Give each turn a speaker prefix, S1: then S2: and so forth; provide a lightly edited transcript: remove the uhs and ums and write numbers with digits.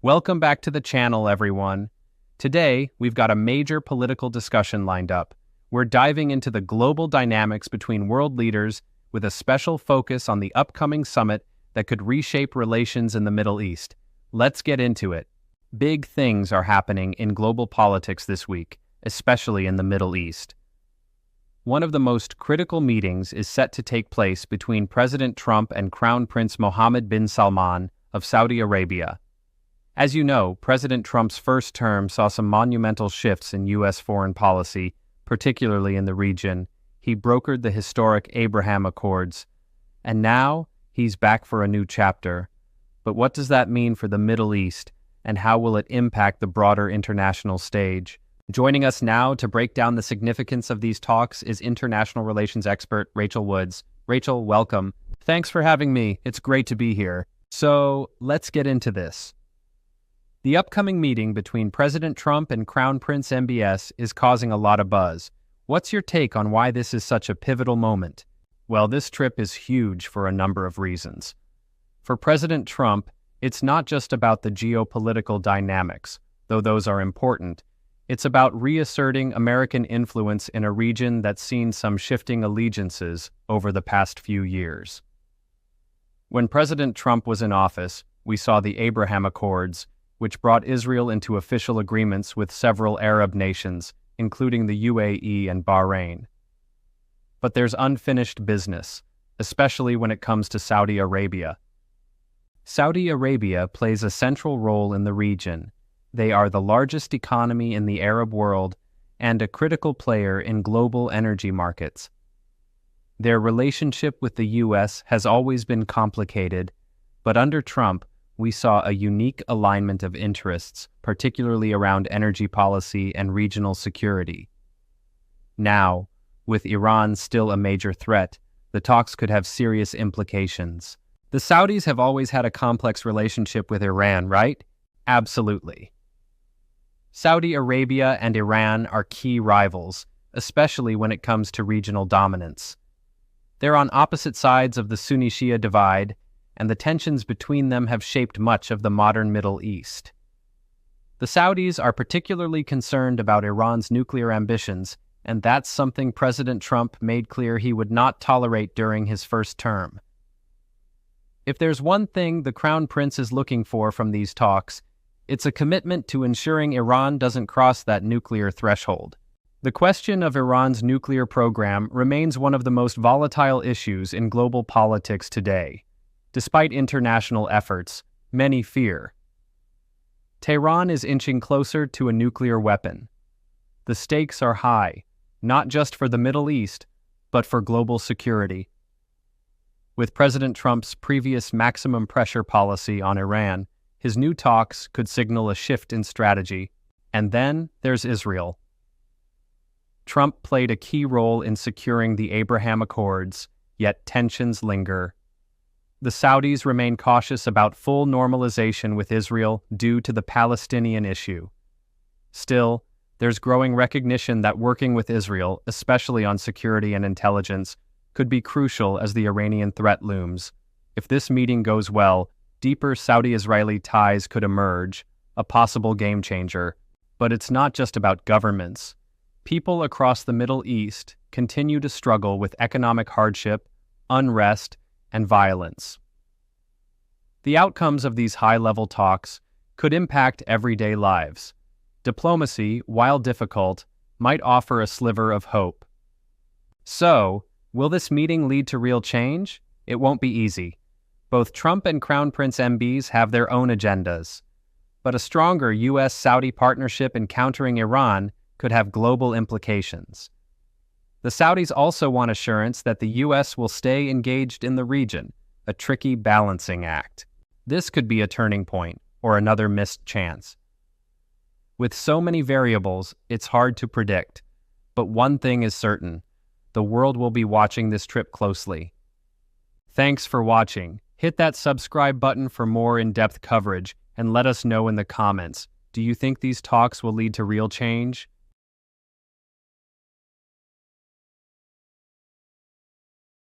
S1: Welcome back to the channel, everyone. Today, we've got a major political discussion lined up. We're diving into the global dynamics between world leaders with a special focus on the upcoming summit that could reshape relations in the Middle East. Let's get into it. Big things are happening in global politics this week, especially in the Middle East. One of the most critical meetings is set to take place between President Trump and Crown Prince Mohammed bin Salman of Saudi Arabia. As you know, President Trump's first term saw some monumental shifts in U.S. foreign policy, particularly in the region. He brokered the historic Abraham Accords, and now he's back for a new chapter. But what does that mean for the Middle East, and how will it impact the broader international stage? Joining us now to break down the significance of these talks is international relations expert Rachel Woods. Rachel, welcome. Thanks for having me. It's great to be here. So let's get into this. The upcoming meeting between President Trump and Crown Prince MBS is causing a lot of buzz. What's your take on why this is such a pivotal moment? Well, this trip is huge for a number of reasons. For President Trump, it's not just about the geopolitical dynamics, though those are important. It's about reasserting American influence in a region that's seen some shifting allegiances over the past few years. When President Trump was in office, we saw the Abraham Accords, which brought Israel into official agreements with several Arab nations, including the UAE and Bahrain. But there's unfinished business, especially when it comes to Saudi Arabia. Saudi Arabia plays a central role in the region. They are the largest economy in the Arab world and a critical player in global energy markets. Their relationship with the U.S. has always been complicated, but under Trump, we saw a unique alignment of interests, particularly around energy policy and regional security. Now, with Iran still a major threat, the talks could have serious implications. The Saudis have always had a complex relationship with Iran, right? Absolutely. Saudi Arabia and Iran are key rivals, especially when it comes to regional dominance. They're on opposite sides of the Sunni-Shia divide, and the tensions between them have shaped much of the modern Middle East. The Saudis are particularly concerned about Iran's nuclear ambitions, and that's something President Trump made clear he would not tolerate during his first term. If there's one thing the Crown Prince is looking for from these talks, it's a commitment to ensuring Iran doesn't cross that nuclear threshold. The question of Iran's nuclear program remains one of the most volatile issues in global politics today. Despite international efforts, many fear. Tehran is inching closer to a nuclear weapon. The stakes are high, not just for the Middle East, but for global security. With President Trump's previous maximum pressure policy on Iran, his new talks could signal a shift in strategy. And then there's Israel. Trump played a key role in securing the Abraham Accords, yet tensions linger. The Saudis remain cautious about full normalization with Israel due to the Palestinian issue. Still, there's growing recognition that working with Israel, especially on security and intelligence, could be crucial as the Iranian threat looms. If this meeting goes well, deeper Saudi-Israeli ties could emerge, a possible game changer. But it's not just about governments. People across the Middle East continue to struggle with economic hardship, unrest, and violence. The outcomes of these high-level talks could impact everyday lives. Diplomacy, while difficult, might offer a sliver of hope. So, will this meeting lead to real change? It won't be easy. Both Trump and Crown Prince MBS have their own agendas. But a stronger U.S. Saudi partnership in countering Iran could have global implications. The Saudis also want assurance that the U.S. will stay engaged in the region, a tricky balancing act. This could be a turning point, or another missed chance. With so many variables, it's hard to predict. But one thing is certain, the world will be watching this trip closely. Thanks for watching. Hit that subscribe button for more in-depth coverage, and let us know in the comments, do you think these talks will lead to real change?